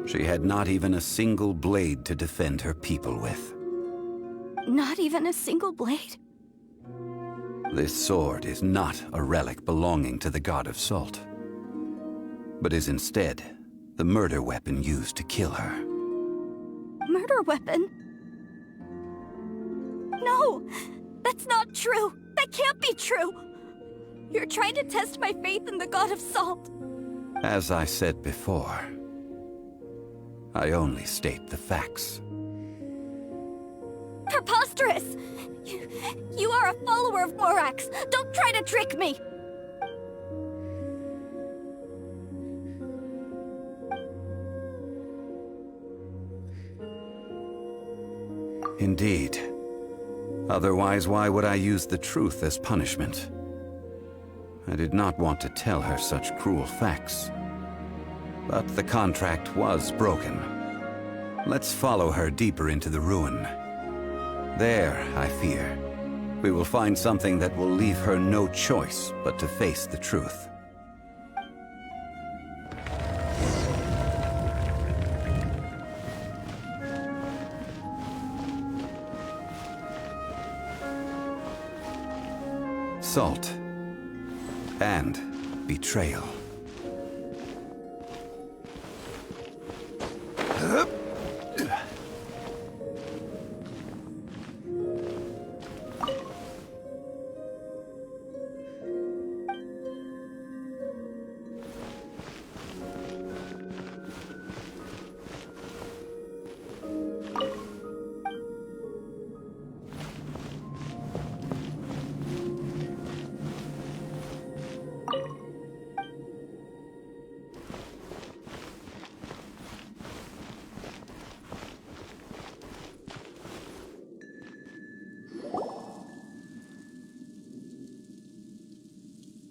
she had not even a single blade to defend her people with. Not even a single blade? This sword is not a relic belonging to the God of Salt, but is instead the murder weapon used to kill her. Murder weapon? No! That's not true! That can't be true! You're trying to test my faith in the God of Salt. As I said before, I only state the facts. Preposterous! You are a follower of Morax! Don't try to trick me! Indeed. Otherwise, why would I use the truth as punishment? I did not want to tell her such cruel facts. But the contract was broken. Let's follow her deeper into the ruin. There, I fear, we will find something that will leave her no choice but to face the truth. Salt and betrayal.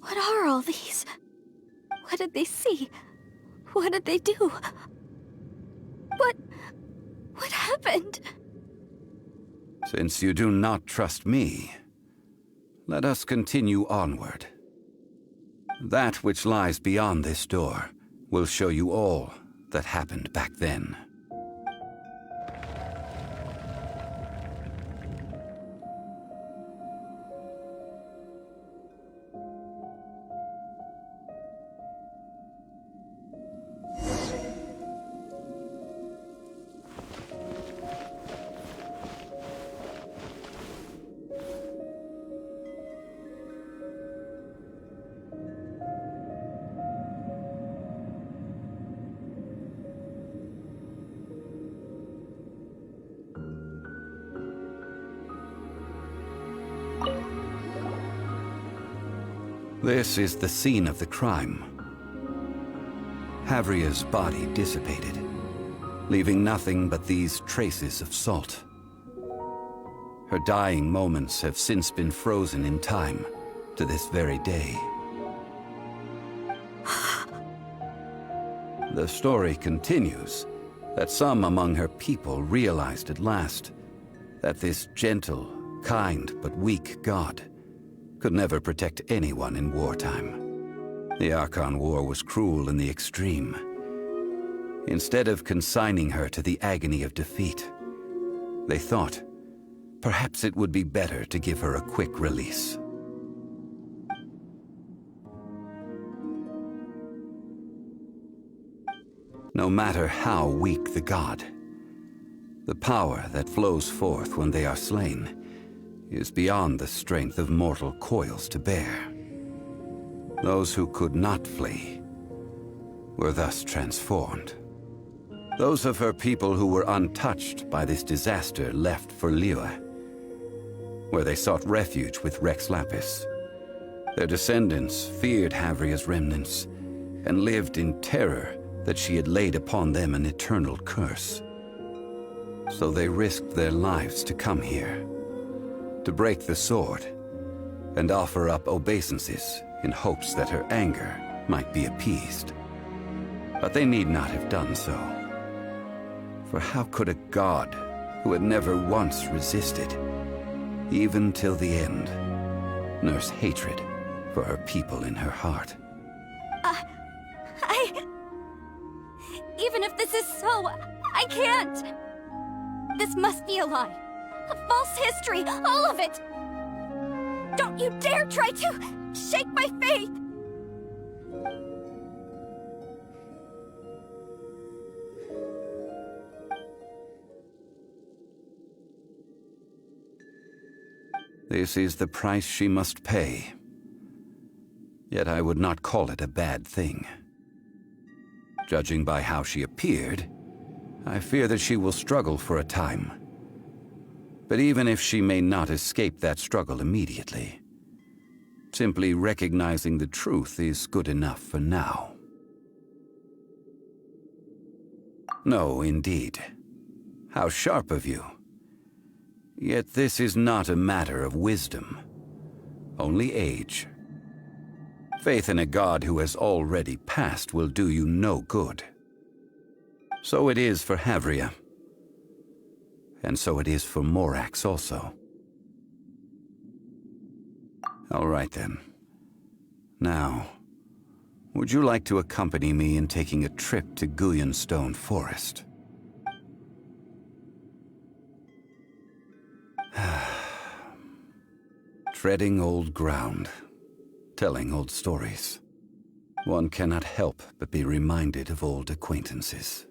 What are all these? What did they see? What did they do? What happened? Since you do not trust me, let us continue onward. That which lies beyond this door will show you all that happened back then. This is the scene of the crime. Havria's body dissipated, leaving nothing but these traces of salt. Her dying moments have since been frozen in time to this very day. The story continues that some among her people realized at last that this gentle, kind, but weak god could never protect anyone in wartime. The Archon War was cruel in the extreme. Instead of consigning her to the agony of defeat, they thought perhaps it would be better to give her a quick release. No matter how weak the god, the power that flows forth when they are slain is beyond the strength of mortal coils to bear. Those who could not flee were thus transformed. Those of her people who were untouched by this disaster left for Liyue, where they sought refuge with Rex Lapis. Their descendants feared Havria's remnants and lived in terror that she had laid upon them an eternal curse. So they risked their lives to come here, to break the sword and offer up obeisances in hopes that her anger might be appeased. But they need not have done so. For how could a god who had never once resisted, even till the end, nurse hatred for her people in her heart? Even if this is so, I can't! This must be a lie. A false history, all of it! Don't you dare try to shake my faith! This is the price she must pay. Yet I would not call it a bad thing. Judging by how she appeared, I fear that she will struggle for a time. But even if she may not escape that struggle immediately, simply recognizing the truth is good enough for now. No, indeed. How sharp of you. Yet this is not a matter of wisdom, only age. Faith in a god who has already passed will do you no good. So it is for Havria. And so it is for Morax also. All right then. Now, would you like to accompany me in taking a trip to Guyonstone Forest? Treading old ground, telling old stories. One cannot help but be reminded of old acquaintances.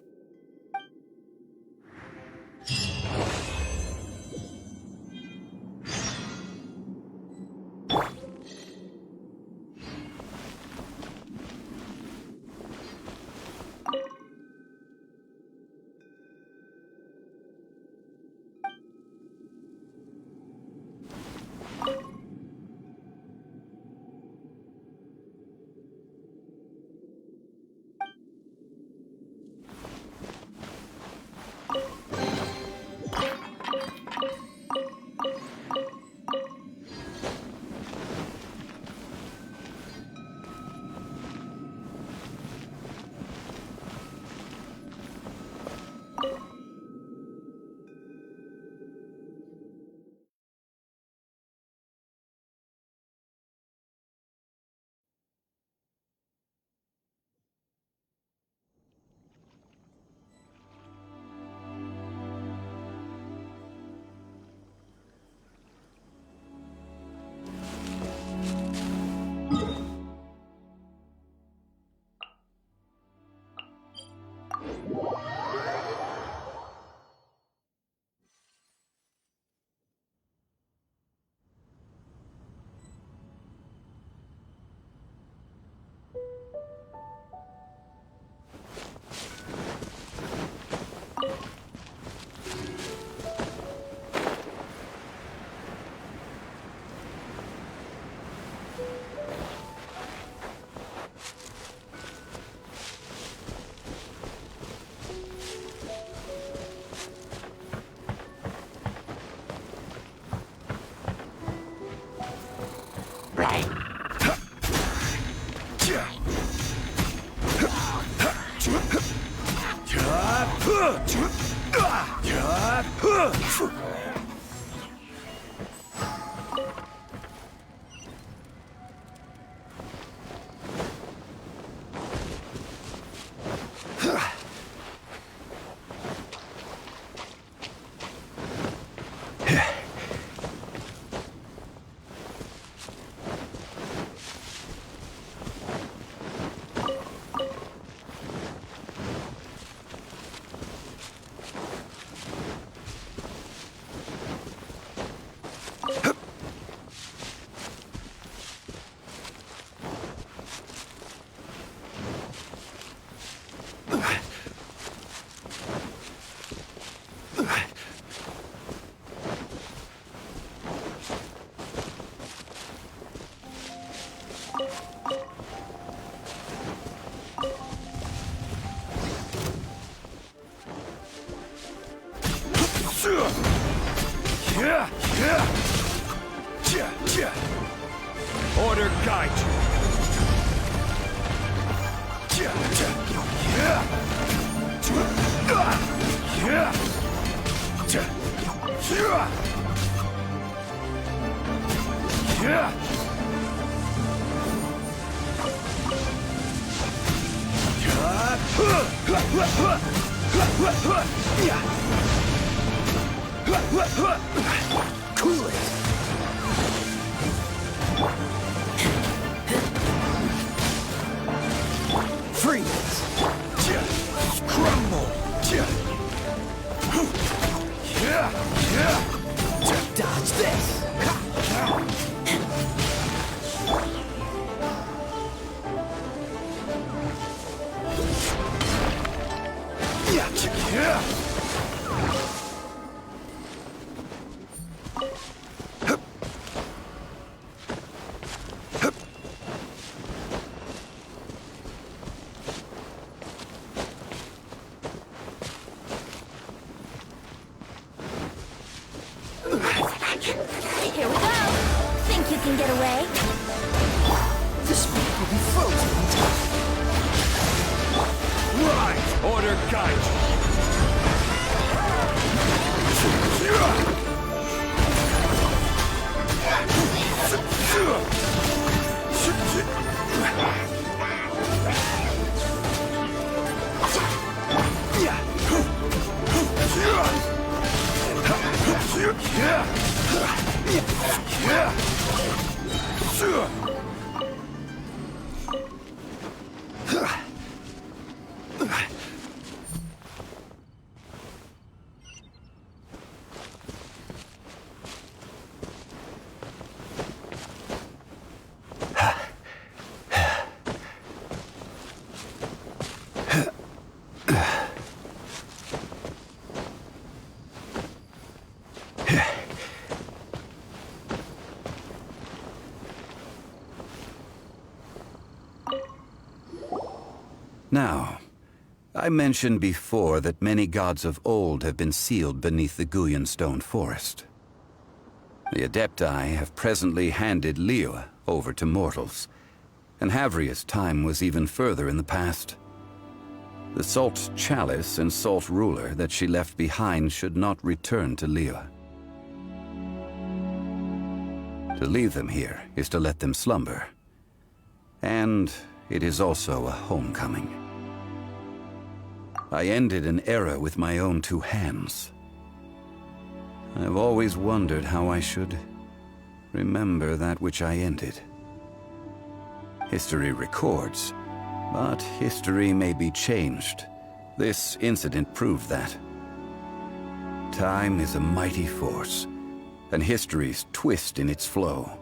Order guide Cool it! Freeze! Crumble! Dodge this! Here we go! Think you can get away? This one will be frozen in time. Right! Order guide! Now, I mentioned before that many gods of old have been sealed beneath the Guyan stone forest. The Adepti have presently handed Liyue over to mortals, and Havria's time was even further in the past. The Salt Chalice and Salt Ruler that she left behind should not return to Liyue. To leave them here is to let them slumber, and it is also a homecoming. I ended an era with my own two hands. I've always wondered how I should remember that which I ended. History records, but history may be changed. This incident proved that. Time is a mighty force, and history's twist in its flow.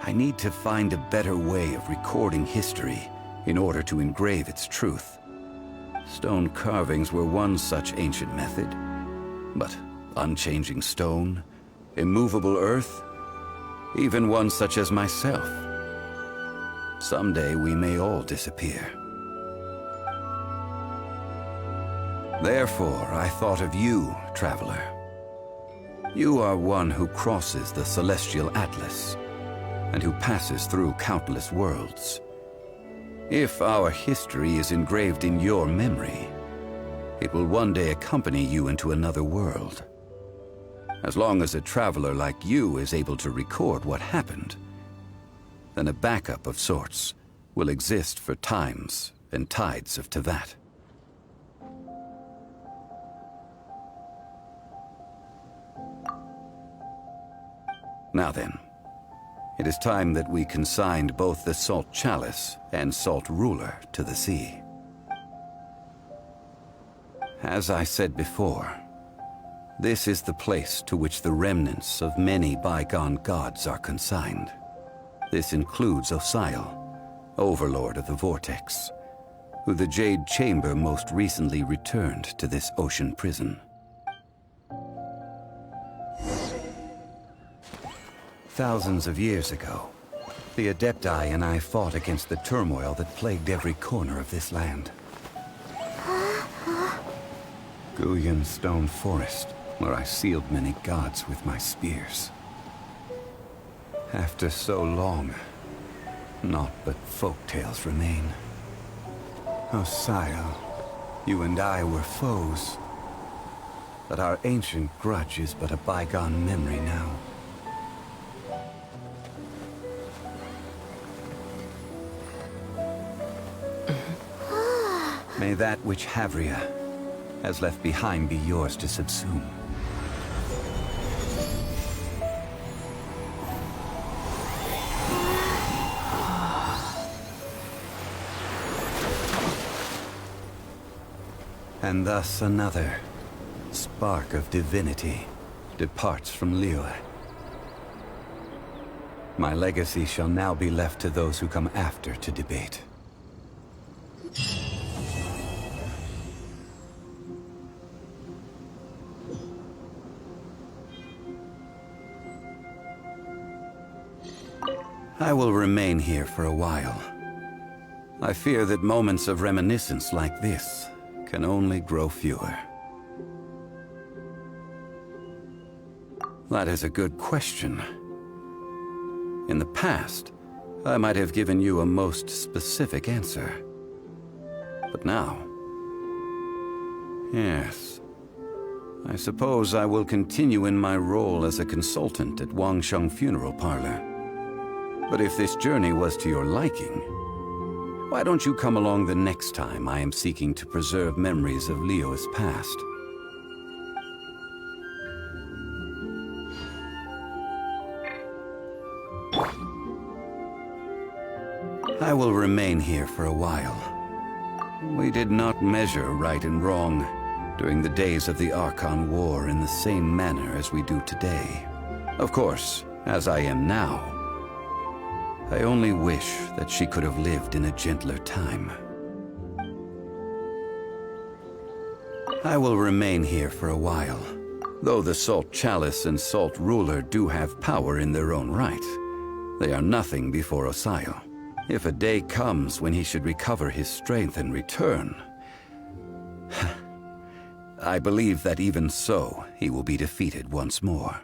I need to find a better way of recording history in order to engrave its truth. Stone carvings were one such ancient method, but unchanging stone, immovable earth, even one such as myself. Someday we may all disappear. Therefore, I thought of you, traveler. You are one who crosses the celestial atlas, and who passes through countless worlds. If our history is engraved in your memory, it will one day accompany you into another world. As long as a traveler like you is able to record what happened, then a backup of sorts will exist for times and tides of Teyvat. Now then, it is time that we consigned both the Salt Chalice and Salt Ruler to the sea. As I said before, this is the place to which the remnants of many bygone gods are consigned. This includes Osial, Overlord of the Vortex, who the Jade Chamber most recently returned to this ocean prison. Thousands of years ago, the Adepti and I fought against the turmoil that plagued every corner of this land. Guyan Stone Forest, where I sealed many gods with my spears. After so long, Naught but folk tales remain. Oh, sire, you and I were foes. But our ancient grudge is but a bygone memory now. May that which Havria has left behind be yours to subsume. And thus another spark of divinity departs from Liyue. My legacy shall now be left to those who come after to debate. I will remain here for a while. I fear that moments of reminiscence like this can only grow fewer. That is a good question. In the past, I might have given you a most specific answer. But now... yes. I suppose I will continue in my role as a consultant at Wangsheng Funeral Parlor. But if this journey was to your liking, why don't you come along the next time I am seeking to preserve memories of Liyue's past? I will remain here for a while. We did not measure right and wrong during the days of the Archon War in the same manner as we do today. Of course, as I am now, I only wish that she could have lived in a gentler time. I will remain here for a while. Though the Salt Chalice and Salt Ruler do have power in their own right, they are nothing before Osayo. If a day comes when he should recover his strength and return, I believe that even so, he will be defeated once more.